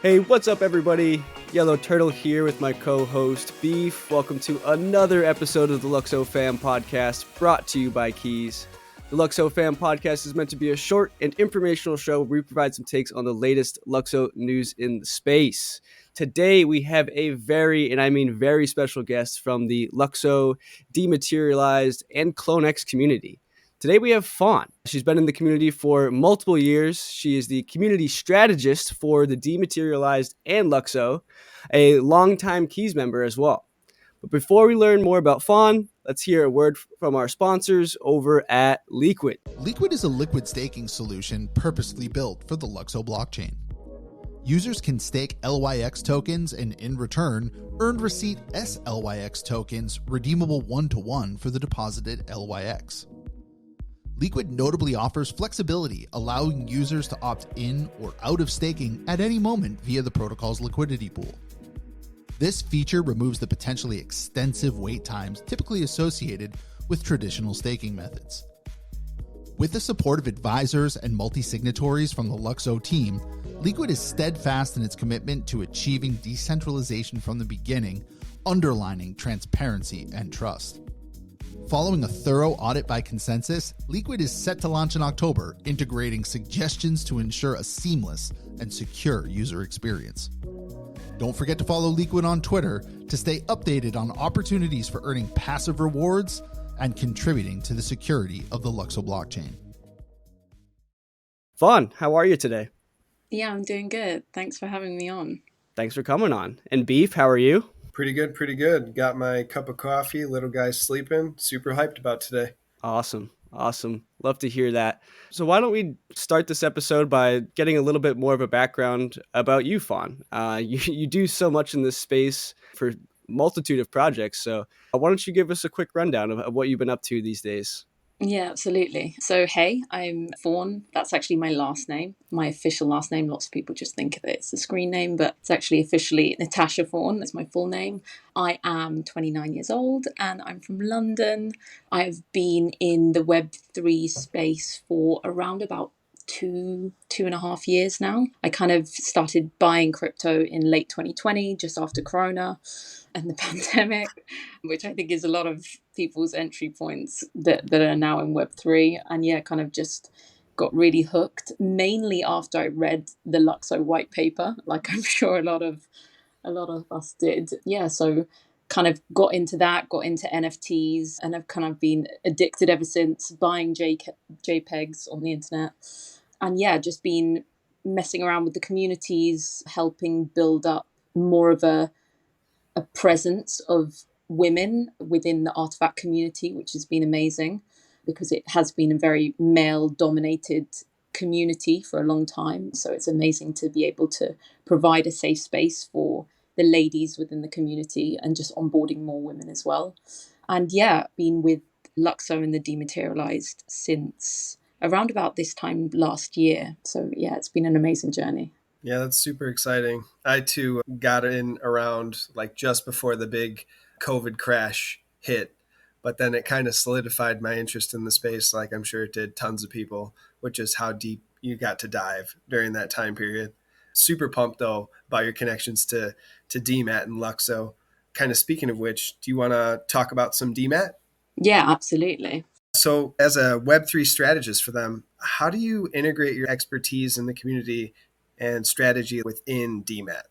Hey, what's up, everybody? Yellow Turtle here with my co-host Beef. Welcome to another episode of the LUKSOfam podcast, brought to you by KEEZ. The LUKSOfam podcast is meant to be a short and informational show where we provide some takes on the latest LUKSO news in the space. Today, we have a very, and I mean very special guest from the LUKSO, Dematerialized, and CloneX community. Today we have Fawn. She's been in the community for multiple years. She is the community strategist for the Dematerialized and LUKSO, a longtime KEEZ member as well. But before we learn more about Fawn, let's hear a word from our sponsors over at LEEQUID. LEEQUID is a liquid staking solution purposely built for the LUKSO blockchain. Users can stake LYX tokens and in return, earn receipt SLYX tokens redeemable one-to-one for the deposited LYX. LEEQUID notably offers flexibility, allowing users to opt in or out of staking at any moment via the protocol's liquidity pool. This feature removes the potentially extensive wait times typically associated with traditional staking methods. With the support of advisors and multi-signatories from the LUKSO team, LEEQUID is steadfast in its commitment to achieving decentralization from the beginning, underlining transparency and trust. Following a thorough audit by consensus, LEEQUID is set to launch in October, integrating suggestions to ensure a seamless and secure user experience. Don't forget to follow LEEQUID on Twitter to stay updated on opportunities for earning passive rewards and contributing to the security of the LUKSO blockchain. Fawn, how are you today? Yeah, I'm doing good. Thanks for having me on. Thanks for coming on. And Beef, how are you? Pretty good. Got my cup of coffee, little guy's sleeping. Super hyped about today. Awesome. Love to hear that. So why don't we start this episode by getting a little bit more of a background about you, Fawn. You do so much in this space for a multitude of projects. So why don't you give us a quick rundown of what you've been up to these days? Yeah, absolutely. So, hey, I'm Fawn. That's actually my last name, my official last name. Lots of people just think of it as a screen name, but it's actually officially Natasha Fawn. That's my full name. I am 29 years old and I'm from London. I've been in the Web3 space for around about two and a half years now. I kind of started buying crypto in late 2020, just after Corona and the pandemic, which I think is a lot of people's entry points that are now in Web3. And yeah, kind of just got really hooked, mainly after I read the LUKSO white paper, like I'm sure a lot of us did. Yeah, so kind of got into NFTs, and I've kind of been addicted ever since, buying JPEGs on the internet. And yeah, just been messing around with the communities, helping build up more of a presence of women within the artifact community, which has been amazing because it has been a very male-dominated community for a long time. So it's amazing to be able to provide a safe space for the ladies within the community and just onboarding more women as well. And yeah, been with LUKSO and the Dematerialized since around about this time last year. So yeah, it's been an amazing journey. Yeah, that's super exciting. I too got in around like just before the big COVID crash hit, but then it kind of solidified my interest in the space, like I'm sure it did tons of people, which is how deep you got to dive during that time period. Super pumped though about your connections to DMAT and LUKSO. Kind of speaking of which, do you want to talk about some DMAT? Yeah, absolutely. So as a Web3 strategist for them, how do you integrate your expertise in the community and strategy within DMAT?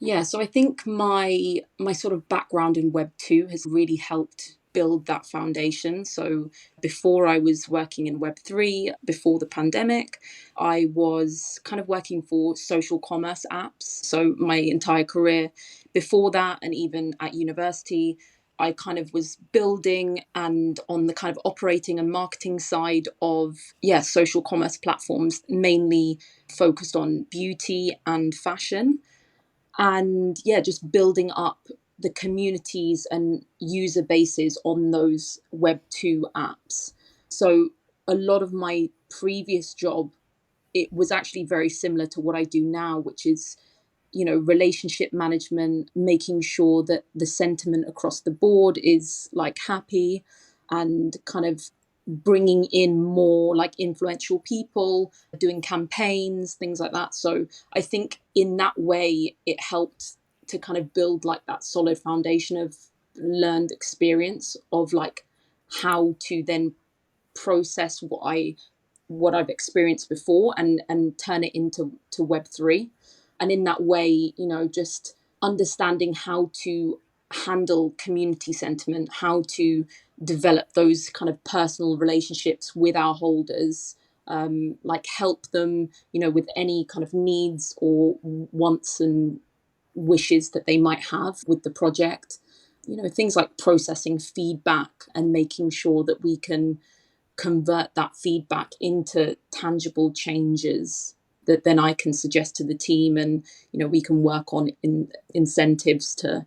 Yeah, so I think my sort of background in Web 2 has really helped build that foundation. So before I was working in Web 3, before the pandemic, I was kind of working for social commerce apps. So my entire career before that, and even at university, I kind of was building and on the kind of operating and marketing side of, social commerce platforms, mainly focused on beauty and fashion. And just building up the communities and user bases on those Web 2 apps. So a lot of my previous job, it was actually very similar to what I do now, which is, relationship management, making sure that the sentiment across the board is like happy, and kind of bringing in more like influential people, doing campaigns, things like that. So I think in that way, it helped to kind of build like that solid foundation of learned experience of like how to then process what I've experienced before and turn it into Web3. And in that way, just understanding how to handle community sentiment, how to develop those kind of personal relationships with our holders, like help them, with any kind of needs or wants and wishes that they might have with the project. Things like processing feedback and making sure that we can convert that feedback into tangible changes that then I can suggest to the team, and we can work on incentives to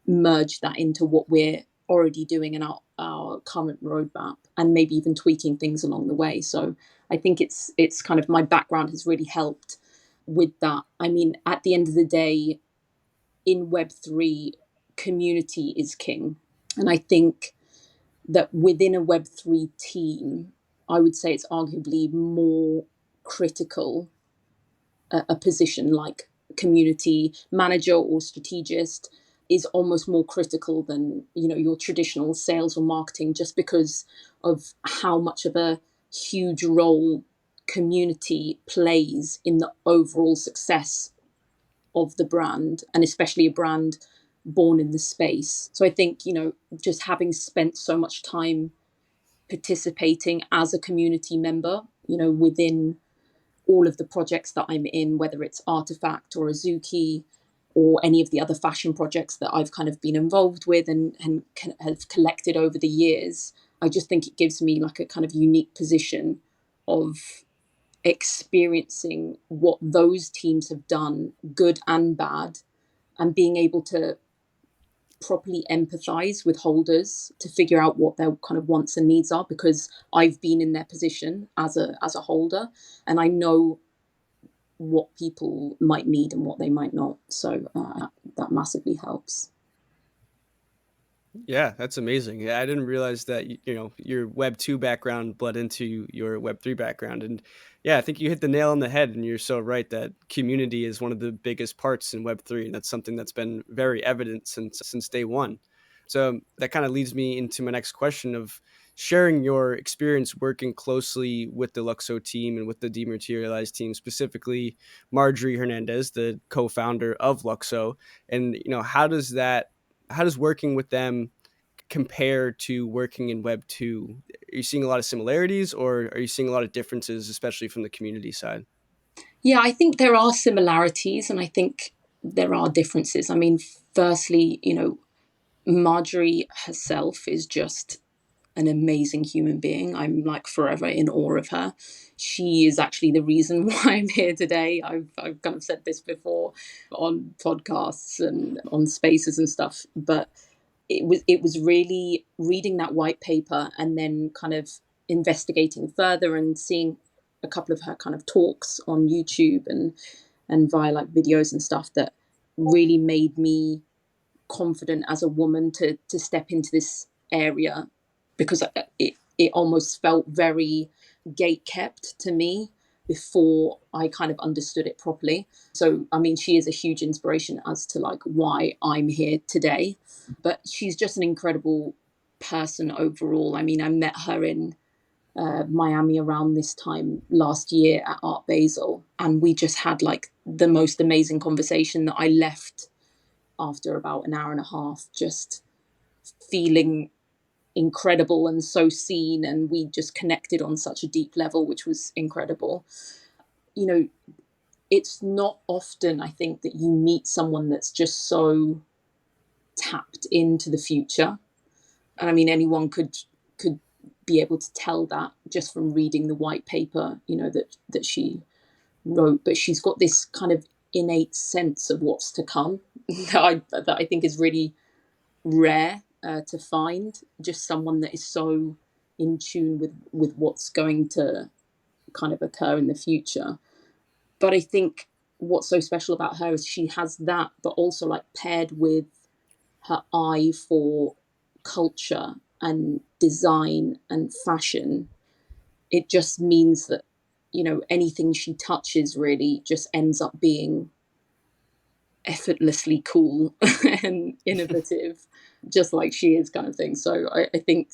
merge that into what we're already doing in our current roadmap, and maybe even tweaking things along the way. So I think it's kind of, my background has really helped with that. I mean, at the end of the day, in Web3, community is king. And I think that within a Web3 team, I would say it's arguably more critical, a position like community manager or strategist is almost more critical than your traditional sales or marketing, just because of how much of a huge role community plays in the overall success of the brand, and especially a brand born in the space. So I think, just having spent so much time participating as a community member, within all of the projects that I'm in, whether it's Artifact or Azuki or any of the other fashion projects that I've kind of been involved with and have collected over the years, I just think it gives me like a kind of unique position of experiencing what those teams have done, good and bad, and being able to properly empathize with holders to figure out what their kind of wants and needs are, because I've been in their position as a holder, and I know what people might need and what they might not. So that massively helps. Yeah, that's amazing. Yeah, I didn't realize that your Web 2 background bled into your Web 3 background, and yeah, I think you hit the nail on the head. And you're so right that community is one of the biggest parts in Web 3, and that's something that's been very evident since day one. So that kind of leads me into my next question of sharing your experience working closely with the LUKSO team and with the Dematerialized team, specifically Marjorie Hernandez, the co-founder of LUKSO, and how does working with them compare to working in Web 2? Are you seeing a lot of similarities, or are you seeing a lot of differences, especially from the community side? Yeah, I think there are similarities and I think there are differences. I mean, firstly, Marjorie herself is just an amazing human being. I'm like forever in awe of her. She is actually the reason why I'm here today. I've kind of said this before on podcasts and on spaces and stuff, but it was really reading that white paper and then kind of investigating further and seeing a couple of her kind of talks on YouTube and via like videos and stuff that really made me confident as a woman to step into this area, because it almost felt very gate kept to me before I kind of understood it properly. So I mean, she is a huge inspiration as to like why I'm here today, but she's just an incredible person overall. I mean, I met her in Miami around this time last year at Art Basel, and we just had like the most amazing conversation that I left after about an hour and a half, just feeling incredible and so seen. And we just connected on such a deep level, which was incredible. It's not often, I think, that you meet someone that's just so tapped into the future. And I mean, anyone could be able to tell that just from reading the white paper, that she wrote. But she's got this kind of innate sense of what's to come that I think is really rare to find. Just someone that is so in tune with what's going to kind of occur in the future. But I think what's so special about her is she has that, but also like paired with her eye for culture and design and fashion, it just means that, you know, anything she touches really just ends up being effortlessly cool and innovative, just like she is, kind of thing. So I think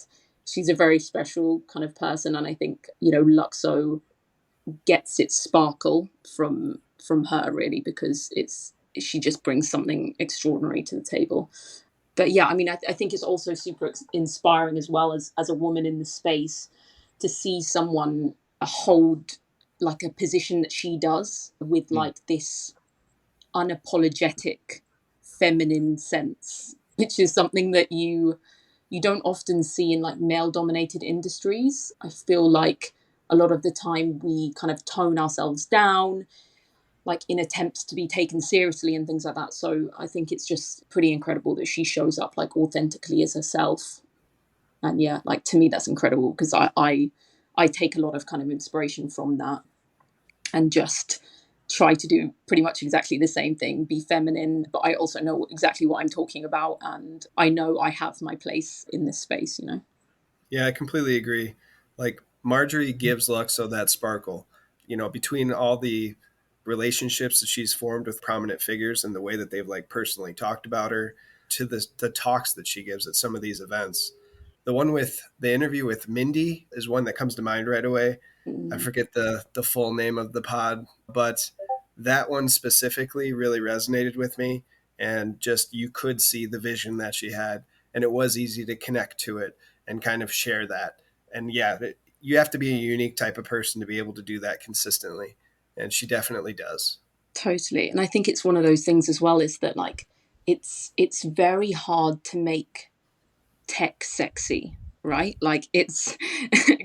she's a very special kind of person, and I think, you know, LUKSO gets its sparkle from her, really, because she just brings something extraordinary to the table. But yeah, I mean, I think it's also super inspiring as well, as a woman in the space, to see someone hold like a position that she does with like this unapologetic feminine sense, which is something that you don't often see in like male dominated industries. I feel like a lot of the time we kind of tone ourselves down, like in attempts to be taken seriously and things like that. So I think it's just pretty incredible that she shows up like authentically as herself. And yeah, like to me that's incredible, because I take a lot of kind of inspiration from that, and just try to do pretty much exactly the same thing, be feminine, but I also know exactly what I'm talking about, and I know I have my place in this space, you know. Yeah, I completely agree. Like Marjorie gives Luxo that sparkle, you know, between all the relationships that she's formed with prominent figures and the way that they've like personally talked about her, to the talks that she gives at some of these events. The one with the interview with Mindy is one that comes to mind right away. I Mm, forget the full name of the pod, but that one specifically really resonated with me. And just you could see the vision that she had, and it was easy to connect to it and kind of share that. And yeah, you have to be a unique type of person to be able to do that consistently. And she definitely does. totally. And I think it's one of those things as well, is that like it's very hard to make tech sexy, right? Like it's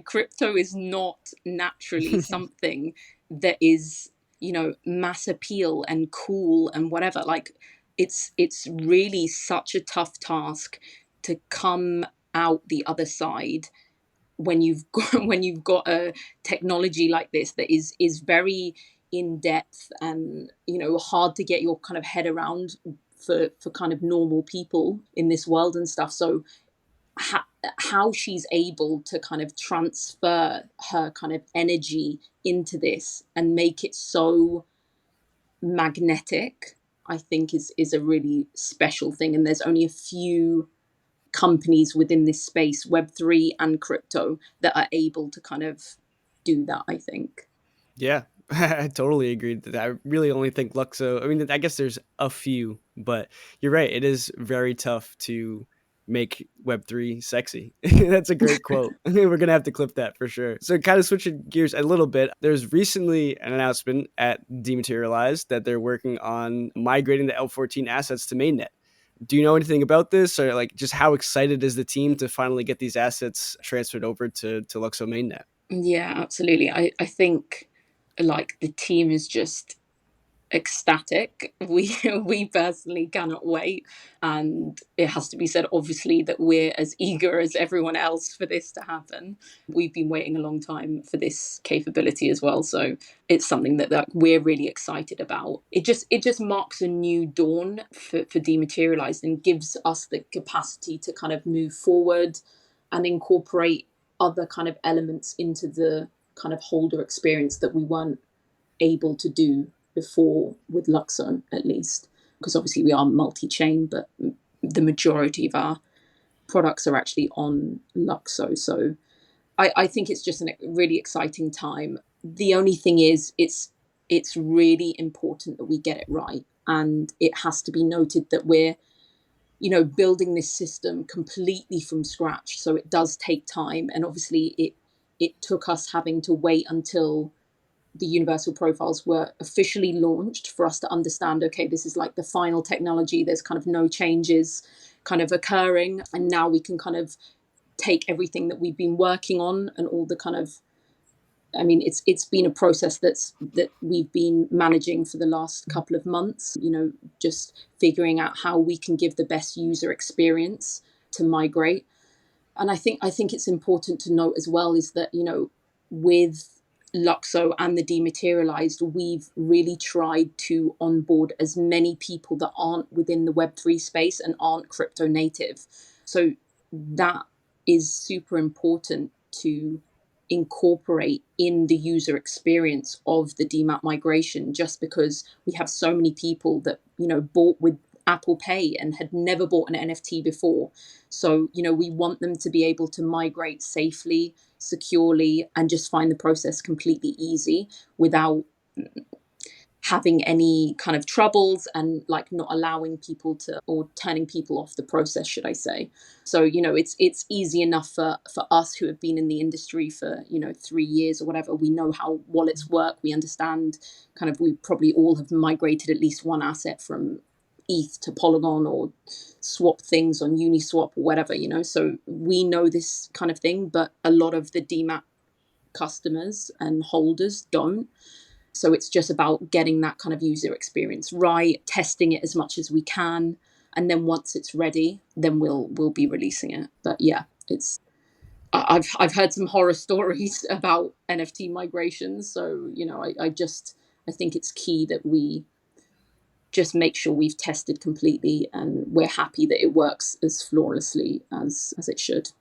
crypto is not naturally something that is, you know, mass appeal and cool and whatever. Like it's really such a tough task to come out the other side when you've got when you've got a technology like this that is very in depth and, you know, hard to get your kind of head around for kind of normal people in this world and stuff. So how she's able to kind of transfer her kind of energy into this and make it so magnetic, I think is a really special thing. And there's only a few companies within this space, Web3 and crypto, that are able to kind of do that, I think. Yeah, I totally agree with that. I really only think Luxo. I mean, I guess there's a few, but you're right. It is very tough to make Web3 sexy. That's a great quote. We're gonna have to clip that for sure. So, kind of switching gears a little bit. There's recently an announcement at Dematerialized that they're working on migrating the L14 assets to mainnet. Do you know anything about this, or like just how excited is the team to finally get these assets transferred over to Luxo mainnet? Yeah, absolutely. I think like the team is just ecstatic. We personally cannot wait, and it has to be said, obviously, that we're as eager as everyone else for this to happen. We've been waiting a long time for this capability as well, so it's something that we're really excited about. It just marks a new dawn for Dematerialized, and gives us the capacity to kind of move forward and incorporate other kind of elements into the kind of holder experience that we weren't able to do before with LUKSO, at least, because obviously we are multi-chain, but the majority of our products are actually on LUKSO. So I think it's just a really exciting time. The only thing is, it's really important that we get it right, and it has to be noted that we're, you know, building this system completely from scratch. So it does take time, and obviously it took us having to wait until the universal profiles were officially launched for us to understand, okay, this is like the final technology, there's kind of no changes kind of occurring, and now we can kind of take everything that we've been working on and all the kind of, I mean, it's been a process that we've been managing for the last couple of months, you know, just figuring out how we can give the best user experience to migrate. And I think it's important to note as well is that, you know, with LUKSO and the Dematerialized, we've really tried to onboard as many people that aren't within the Web3 space and aren't crypto native. So that is super important to incorporate in the user experience of the DMAT migration, just because we have so many people that, bought with Apple Pay and had never bought an NFT before. So, we want them to be able to migrate safely, securely, and just find the process completely easy without having any kind of troubles and like not allowing people to, or turning people off the process, should I say. So, it's easy enough for us who have been in the industry for, 3 years or whatever. We know how wallets work. We understand we probably all have migrated at least one asset from ETH to Polygon or swap things on Uniswap or whatever, so we know this kind of thing, but a lot of the DMAT customers and holders don't. So it's just about getting that kind of user experience right, testing it as much as we can, and then once it's ready, then we'll be releasing it. But yeah, I've heard some horror stories about NFT migrations, so I think it's key that we just make sure we've tested completely and we're happy that it works as flawlessly as it should.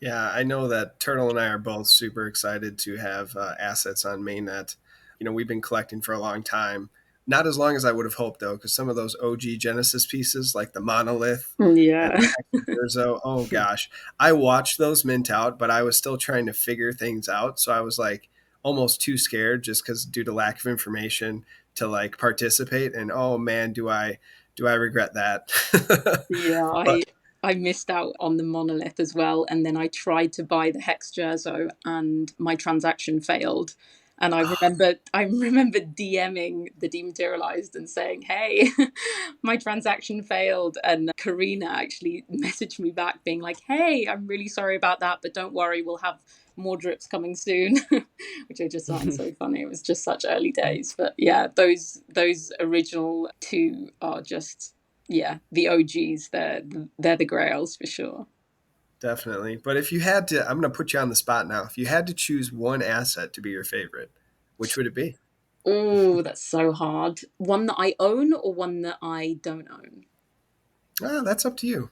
Yeah, I know that Turtle and I are both super excited to have assets on mainnet. We've been collecting for a long time. Not as long as I would have hoped, though, because some of those OG Genesis pieces, like the Monolith and Yeah. the Urzo, oh gosh. I watched those mint out, but I was still trying to figure things out. So I was like almost too scared just because due to lack of information to like participate. And oh man, do I regret that. Yeah, But I missed out on the monolith as well, and then I tried to buy the Hex Jerzo, and my transaction failed. And I remember DMing the dematerialized and saying, "Hey, my transaction failed." And Karina actually messaged me back, being like, "Hey, I'm really sorry about that, but don't worry, we'll have more drips coming soon," which I just find so funny. It was just such early days, but yeah, those original two are just, yeah, the OGs. They're the grails for sure. definitely. But if you had to, I'm going to put you on the spot now. If you had to choose one asset to be your favorite, which would it be? Oh, that's so hard. One that I own or one that I don't own? Ah, that's up to you.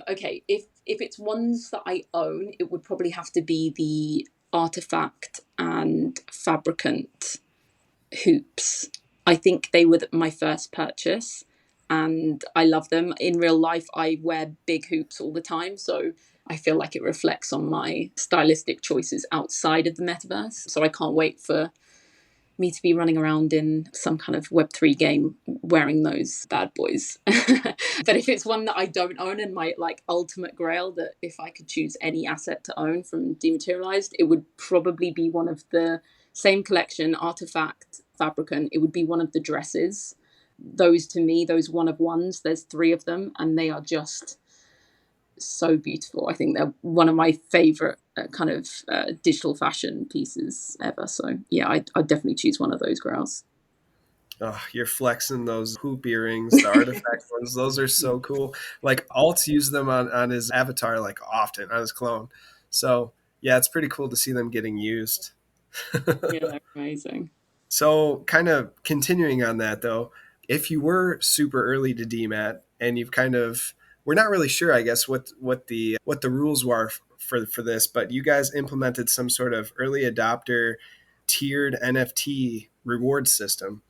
Okay, if it's ones that I own, it would probably have to be the Artifact and Fabricant hoops. I think they were my first purchase, and I love them. In real life, I wear big hoops all the time, so I feel like it reflects on my stylistic choices outside of the metaverse. So I can't wait for me to be running around in some kind of Web3 game wearing those bad boys. But if it's one that I don't own and my like ultimate grail, that if I could choose any asset to own from Dematerialized, it would probably be one of the same collection, Artifact, Fabricant. It would be one of the dresses. Those, to me, those one of ones, there's 3 of them, and they are just so beautiful. I think they're one of my favorite digital fashion pieces ever. So yeah, I'd definitely choose one of those grails. Oh, you're flexing those hoop earrings, the artifact ones. Those are so cool. Like Alt used them on his avatar like often on his clone. So yeah, it's pretty cool to see them getting used. Yeah, they're amazing. So kind of continuing on that though, if you were super early to DMAT and you've we're not really sure, I guess, what the rules were for this, but you guys implemented some sort of early adopter tiered NFT reward system.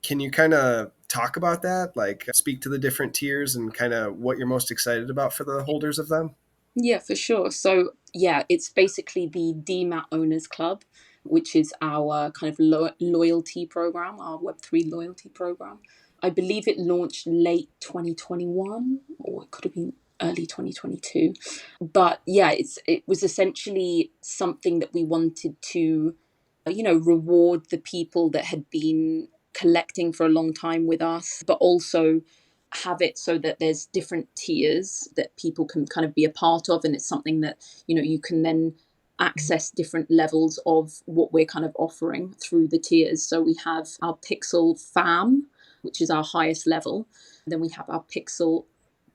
Can you kind of talk about that? Like speak to the different tiers and kind of what you're most excited about for the holders of them? Yeah, for sure. So yeah, it's basically the DMAT Owners Club, which is our kind of loyalty program, our Web3 loyalty program. I believe it launched late 2021, or it could have been early 2022. But yeah, it was essentially something that we wanted to, reward the people that had been collecting for a long time with us, but also have it so that there's different tiers that people can kind of be a part of, and it's something that you can then access different levels of what we're kind of offering through the tiers. So we have our Pixel Fam, which is our highest level, and then we have our Pixel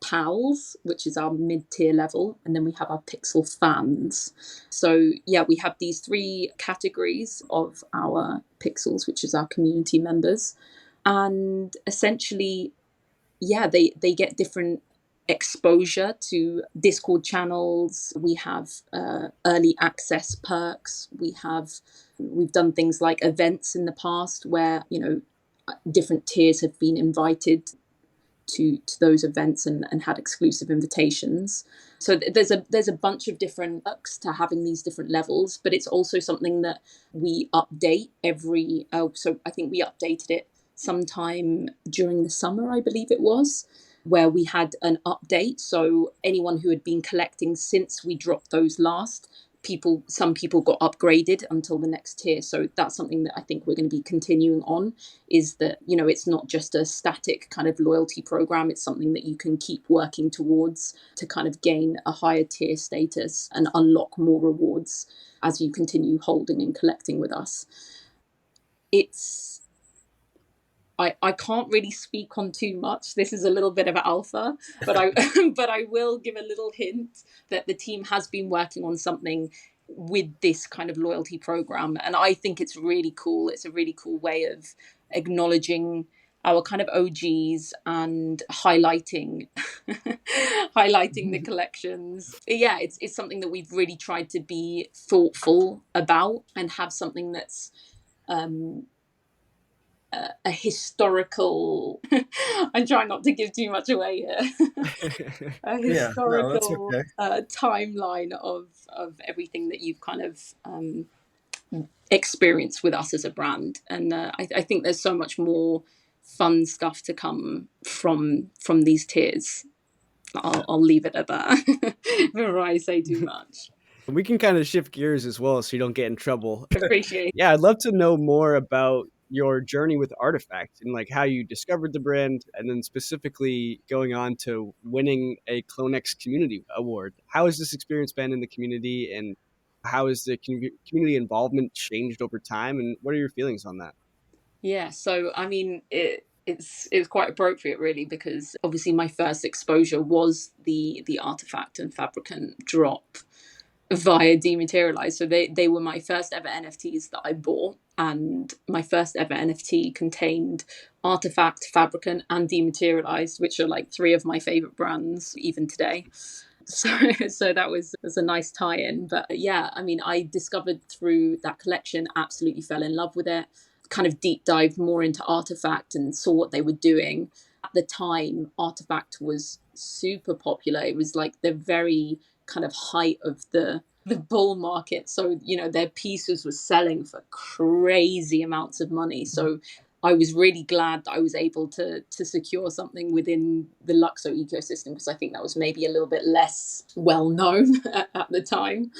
Pals, which is our mid-tier level, and then we have our Pixel Fans. So yeah, we have these 3 categories of our pixels, which is our community members, and essentially, yeah, they get different exposure to Discord channels. We have early access perks. We've done things like events in the past where, you know, different tiers have been invited to those events and had exclusive invitations. So there's a bunch of different perks to having these different levels, but it's also something that we update every. So I think we updated it sometime during the summer, I believe it was, where we had an update. So anyone who had been collecting since we dropped those last, some people got upgraded until the next tier. So that's something that I think we're going to be continuing on, is that, you know, it's not just a static kind of loyalty program. It's something that you can keep working towards to kind of gain a higher tier status and unlock more rewards as you continue holding and collecting with us. I can't really speak on too much. This is a little bit of alpha, but I will give a little hint that the team has been working on something with this kind of loyalty program, and I think it's really cool. It's a really cool way of acknowledging our kind of OGs and highlighting the collections. Yeah, it's something that we've really tried to be thoughtful about and have something that's a historical I'm trying not to give too much away here. A historical timeline of everything that you've kind of experienced with us as a brand, and I think there's so much more fun stuff to come from these tiers. I'll leave it at that before I say too much. We can kind of shift gears as well so you don't get in trouble. Appreciate it. Yeah, I'd love to know more about your journey with Artifact and like how you discovered the brand, and then specifically going on to winning a CloneX Community Award. How has this experience been in the community, and how has the community involvement changed over time, and what are your feelings on that? Yeah, so I mean, it's quite appropriate really, because obviously my first exposure was the Artifact and Fabricant drop via Dematerialized. So they were my first ever NFTs that I bought, and my first ever NFT contained Artifact, Fabricant, and Dematerialized, which are like three of my favorite brands even today. So that was a nice tie-in. But yeah, I mean, I discovered through that collection, absolutely fell in love with it, kind of deep dived more into Artifact and saw what they were doing. At the time, Artifact was super popular. It was like the very kind of height of the bull market. So, you know, their pieces were selling for crazy amounts of money. So I was really glad that I was able to secure something within the LUKSO ecosystem, because I think that was maybe a little bit less well known at the time.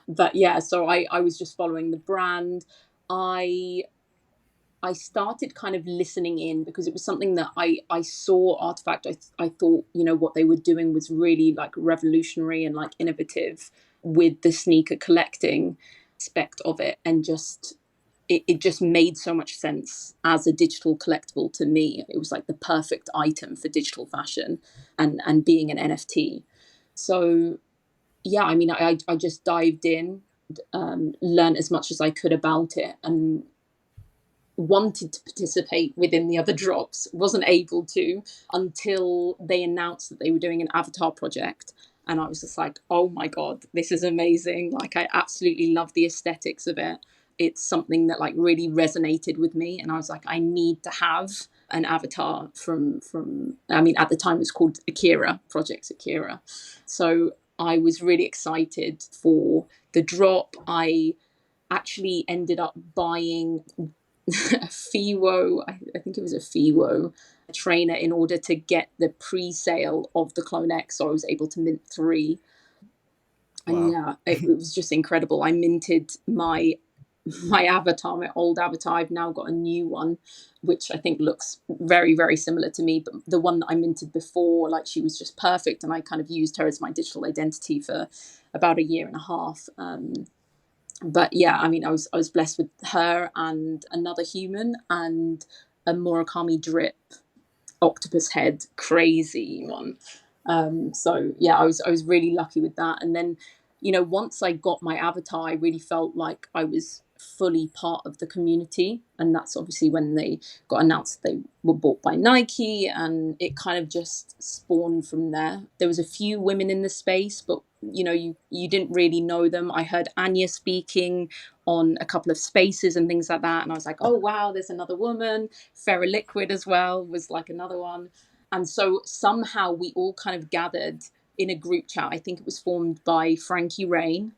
But yeah, so I was just following the brand. I started kind of listening in because it was something that I saw Artifact. I thought, you know, what they were doing was really like revolutionary and like innovative with the sneaker collecting aspect of it, and just it just made so much sense as a digital collectible to me. It was like the perfect item for digital fashion and being an NFT. So yeah, I mean, I just dived in, learned as much as I could about it, and wanted to participate within the other drops, wasn't able to until they announced that they were doing an avatar project. And I was just like, oh my God, this is amazing. Like, I absolutely love the aesthetics of it. It's something that like really resonated with me. And I was like, I need to have an avatar from I mean, at the time it was called Akira, Project Akira. So I was really excited for the drop. I actually ended up buying a FIWO, I think it was a FIWO trainer, in order to get the pre-sale of the CloneX. So I was able to mint 3. And yeah, it was just incredible. I minted my avatar, my old avatar. I've now got a new one, which I think looks very, very similar to me. But the one that I minted before, like, she was just perfect. And I kind of used her as my digital identity for about a year and a half. But yeah, I mean, I was blessed with her and another human and a Murakami drip octopus head, crazy one. So yeah, I was really lucky with that. And then, you know, once I got my avatar, I really felt like I was fully part of the community. And that's obviously when they got announced they were bought by Nike, and it kind of just spawned from there. There was a few women in the space, but you didn't really know them. I heard Anya speaking on a couple of spaces and things like that, and I was like, oh wow, there's another woman. LEEQUID as well was like another one. And so somehow we all kind of gathered in a group chat. I think it was formed by Frankie Rain,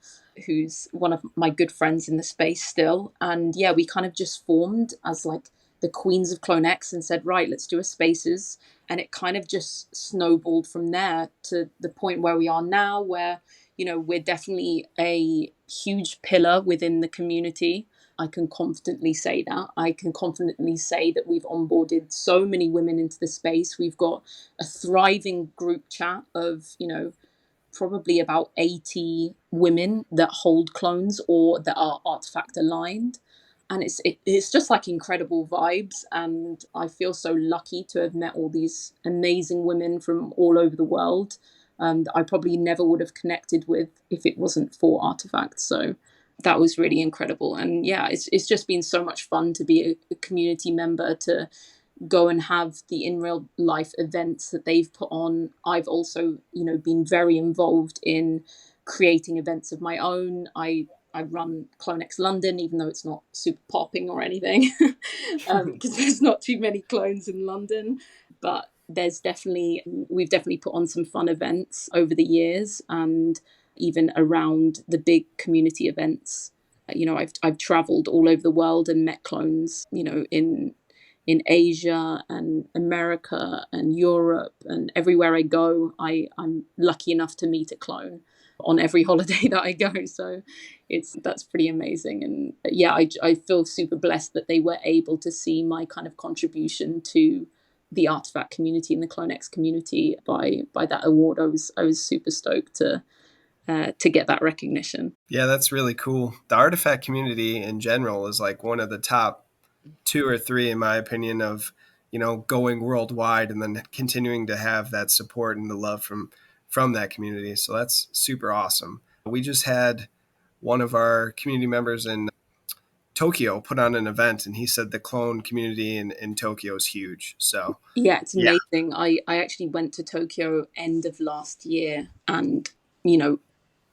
who's one of my good friends in the space still. And yeah, we kind of just formed as like the queens of Clone X and said, right, let's do a spaces. And it kind of just snowballed from there to the point where we are now, where, we're definitely a huge pillar within the community. I can confidently say that. I can confidently say that we've onboarded so many women into the space. We've got a thriving group chat of, probably about 80 women that hold clones or that are artifact aligned. And it's just like incredible vibes. And I feel so lucky to have met all these amazing women from all over the world that I probably never would have connected with if it wasn't for artifacts. So that was really incredible. And yeah, it's just been so much fun to be a community member, to go and have the in real life events that they've put on. I've also, been very involved in creating events of my own. I run Clone X London, even though it's not super popping or anything, because there's not too many clones in London. But we've definitely put on some fun events over the years, and even around the big community events. I've traveled all over the world and met clones, in Asia and America and Europe, and everywhere I go, I'm lucky enough to meet a clone on every holiday that I go. So that's pretty amazing. And yeah, I feel super blessed that they were able to see my kind of contribution to the artifact community and the Clone X community by that award. I was super stoked to get that recognition. Yeah, that's really cool. The artifact community in general is like one of the top 2 or 3, in my opinion, of going worldwide and then continuing to have that support and the love from that community. So that's super awesome. We just had one of our community members in Tokyo put on an event, and he said the clone community in Tokyo is huge. So yeah, it's amazing. I actually went to Tokyo end of last year, and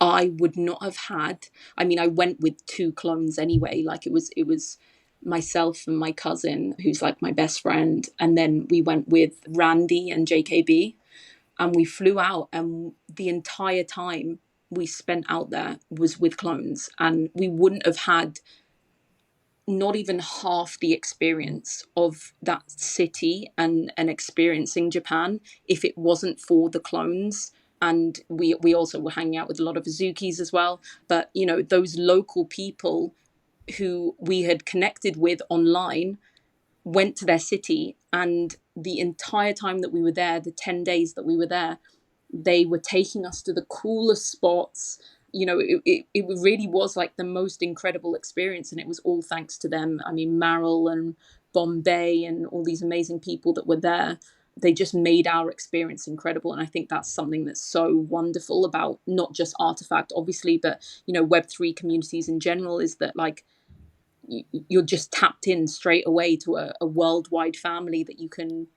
I would not have had. I mean, I went with 2 clones anyway. Like it was myself and my cousin, who's like my best friend, and then we went with Randy and JKB, and we flew out, and the entire time we spent out there was with clones, and we wouldn't have had not even half the experience of that city and experiencing Japan if it wasn't for the clones. And we also were hanging out with a lot of Azukis as well. But, those local people who we had connected with online went to their city, and the entire time that we were there, the 10 days that we were there, they were taking us to the coolest spots. It really was like the most incredible experience, and it was all thanks to them. I mean, Meryl and Bombay and all these amazing people that were there, they just made our experience incredible. And I think that's something that's so wonderful about not just Artifact, obviously, but, Web3 communities in general, is that like you're just tapped in straight away to a worldwide family that you can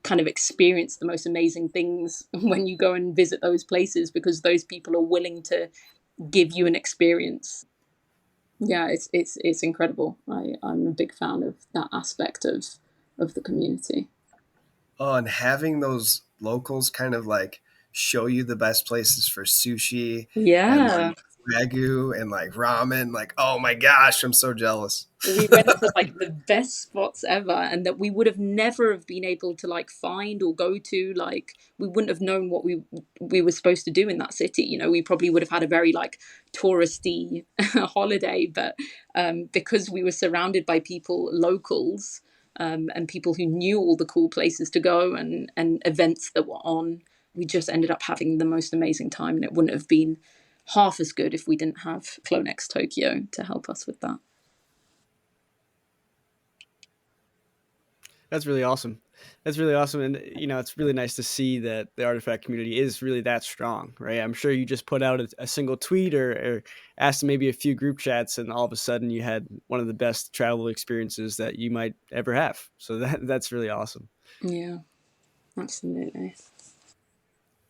kind of experience the most amazing things when you go and visit those places, because those people are willing to give you an experience. Yeah, it's incredible. I'm a big fan of that aspect of the community. Oh, and having those locals kind of like show you the best places for sushi and Yeah. like ragu and like ramen, like, oh my gosh, I'm so jealous. We went to like the best spots ever, and that we would have never have been able to like find or go to. Like we wouldn't have known what we were supposed to do in that city. We probably would have had a very like touristy holiday, but because we were surrounded by people, locals, and people who knew all the cool places to go and events that were on, we just ended up having the most amazing time. And it wouldn't have been half as good if we didn't have Clone X Tokyo to help us with that. That's really awesome. That's really awesome. And, it's really nice to see that the artifact community is really that strong, right? I'm sure you just put out a single tweet or asked maybe a few group chats, and all of a sudden you had one of the best travel experiences that you might ever have. So that's really awesome. Yeah, absolutely.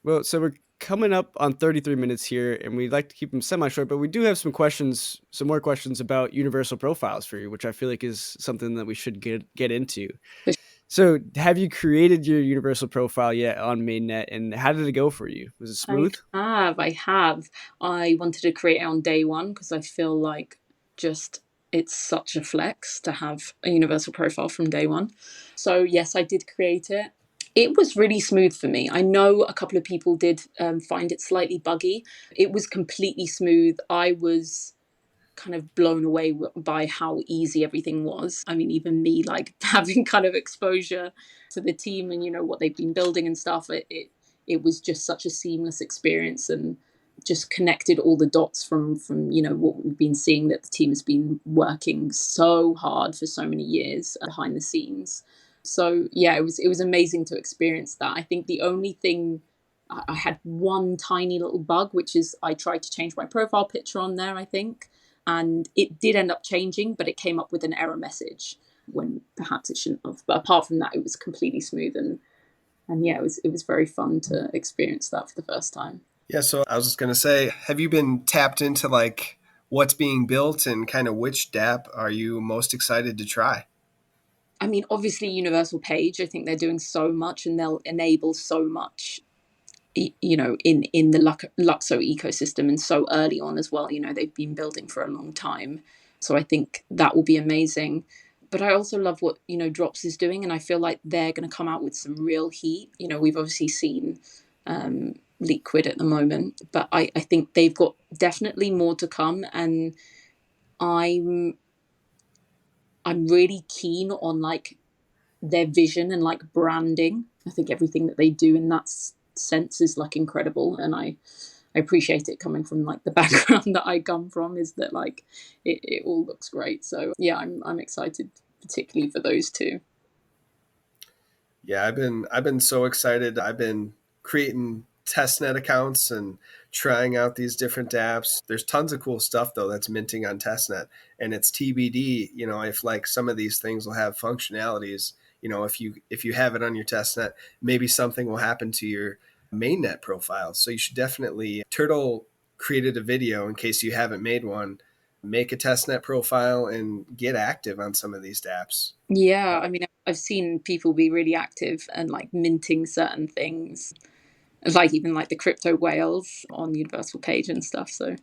Well, so we're coming up on 33 minutes here, and we'd like to keep them semi-short, but we do have some more questions about universal profiles for you, which I feel like is something that we should get into. So have you created your universal profile yet on mainnet, and how did it go for you? Was it smooth? I have. I wanted to create it on day one because I feel like it's such a flex to have a universal profile from day one. So yes, I did create it. It was really smooth for me. I know a couple of people did find it slightly buggy. It was completely smooth. I was kind of blown away by how easy everything was. I mean, even me, like having kind of exposure to the team and what they've been building and stuff, it was just such a seamless experience, and just connected all the dots from what we've been seeing, that the team has been working so hard for so many years behind the scenes. So yeah, it was amazing to experience that. I think the only thing, I had one tiny little bug, which is I tried to change my profile picture on there, I think, and it did end up changing, but it came up with an error message when perhaps it shouldn't have. But apart from that, it was completely smooth, and yeah, it was very fun to experience that for the first time. Yeah, so I was just going to say, have you been tapped into like what's being built, and kind of which dApp are you most excited to try? I mean, obviously Universal Page, I think they're doing so much and they'll enable so much, in the LUKSO ecosystem, and so early on as well. They've been building for a long time. So I think that will be amazing. But I also love what, Drops is doing, and I feel like they're going to come out with some real heat. We've obviously seen LEEQUID at the moment, but I think they've got definitely more to come, and I'm really keen on like their vision and like branding. I think everything that they do in that sense is like incredible, and I appreciate it coming from like the background that I come from, is that like it all looks great. So yeah, I'm excited particularly for those two. Yeah, I've been so excited. I've been creating testnet accounts and trying out these different dApps. There's tons of cool stuff though that's minting on testnet, and it's TBD, if like some of these things will have functionalities. If you have it on your testnet, maybe something will happen to your mainnet profile. So you should definitely, Turtle created a video in case you haven't made one, make a testnet profile and get active on some of these dApps. Yeah, I mean, I've seen people be really active and like minting certain things, like even like the crypto whales on Universal Page and stuff. So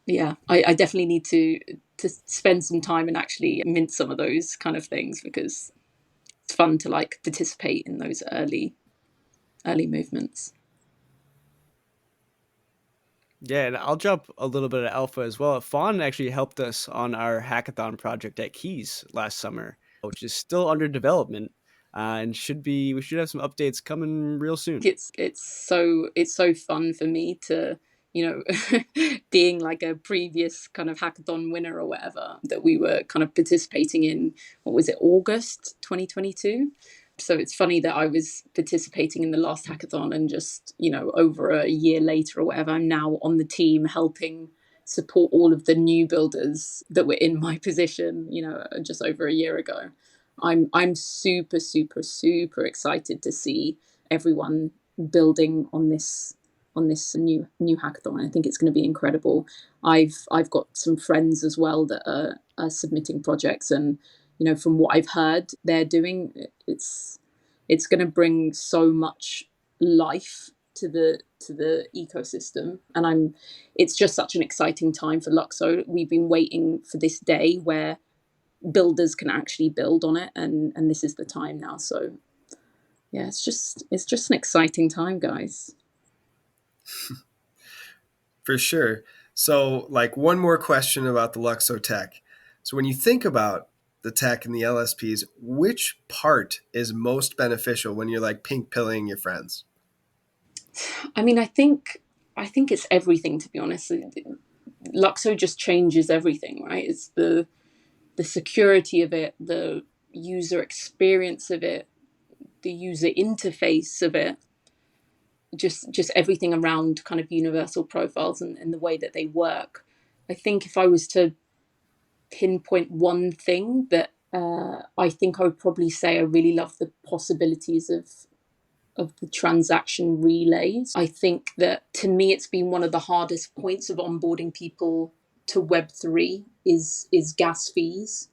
yeah, I definitely need to spend some time and actually mint some of those kind of things, because it's fun to like participate in those early movements. Yeah, and I'll drop a little bit of alpha as well. Fawn actually helped us on our hackathon project at KEEZ last summer, which is still under development, and we should have some updates coming real soon. It's so fun for me to, being like a previous kind of hackathon winner or whatever, that we were kind of participating in, what was it, August 2022. So it's funny that I was participating in the last hackathon, and just, over a year later or whatever, I'm now on the team helping support all of the new builders that were in my position, just over a year ago. I'm super, super, super excited to see everyone building on this new hackathon. I think it's going to be incredible. I've got some friends as well that are submitting projects, and from what I've heard they're doing, it's going to bring so much life to the ecosystem, and it's just such an exciting time for LUKSO. We've been waiting for this day where builders can actually build on it, and this is the time now. So yeah, it's just an exciting time, guys. For sure. So, like, one more question about the LUKSO tech. So, when you think about the tech and the LSPs, which part is most beneficial when you're like pink pilling your friends? I mean, I think it's everything, to be honest. LUKSO just changes everything, right? It's the security of it, the user experience of it, the user interface of it, just everything around kind of universal profiles and the way that they work. I think if I was to pinpoint one thing that I think I would probably say I really love the possibilities of the transaction relays. I think that to me it's been one of the hardest points of onboarding people to Web3 is gas fees,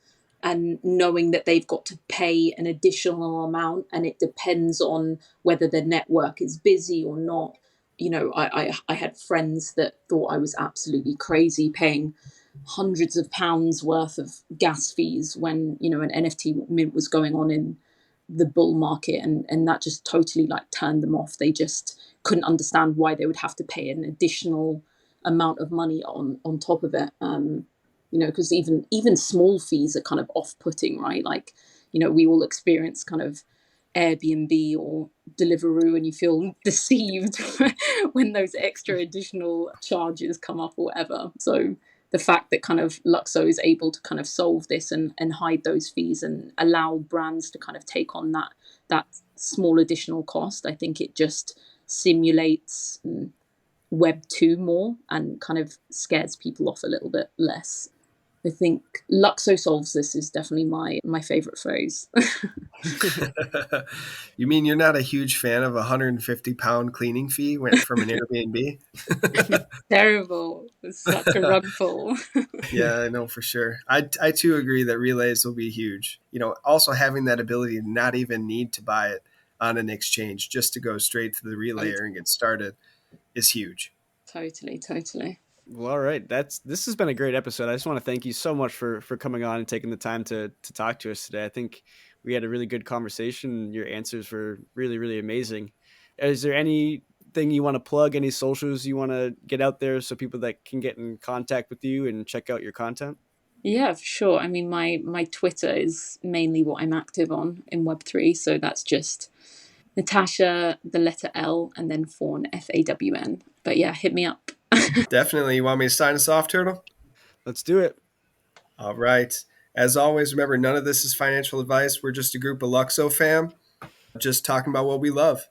and knowing that they've got to pay an additional amount and it depends on whether the network is busy or not. You know, I had friends that thought I was absolutely crazy paying hundreds of pounds worth of gas fees when, you know, an NFT mint was going on in the bull market, and that just totally like turned them off. They just couldn't understand why they would have to pay an additional amount of money on top of it. You know, because even small fees are kind of off-putting, right? Like, you know, we all experience kind of Airbnb or Deliveroo, and you feel deceived when those extra additional charges come up or whatever. So the fact that kind of LUKSO is able to kind of solve this and hide those fees and allow brands to kind of take on that small additional cost, I think it just simulates Web 2 more and kind of scares people off a little bit less. I think LUKSO solves this is definitely my favorite phrase. You mean you're not a huge fan of a £150 cleaning fee went from an Airbnb? Terrible. It's such a rug pull. Yeah, I know for sure. I too agree that relays will be huge. You know, also having that ability to not even need to buy it on an exchange, just to go straight to the relayer and get started is huge. Totally. Well, all right. This has been a great episode. I just want to thank you so much for coming on and taking the time to talk to us today. I think we had a really good conversation. Your answers were really, really amazing. Is there anything you want to plug, any socials you want to get out there so people that can get in contact with you and check out your content? Yeah, for sure. I mean, my Twitter is mainly what I'm active on in Web3. So that's just Natasha, the letter L, and then Fawn, Fawn. But yeah, hit me up. Definitely. You want me to sign us off, Turtle? Let's do it. All right. As always, remember, none of this is financial advice. We're just a group of LUKSOfam just talking about what we love.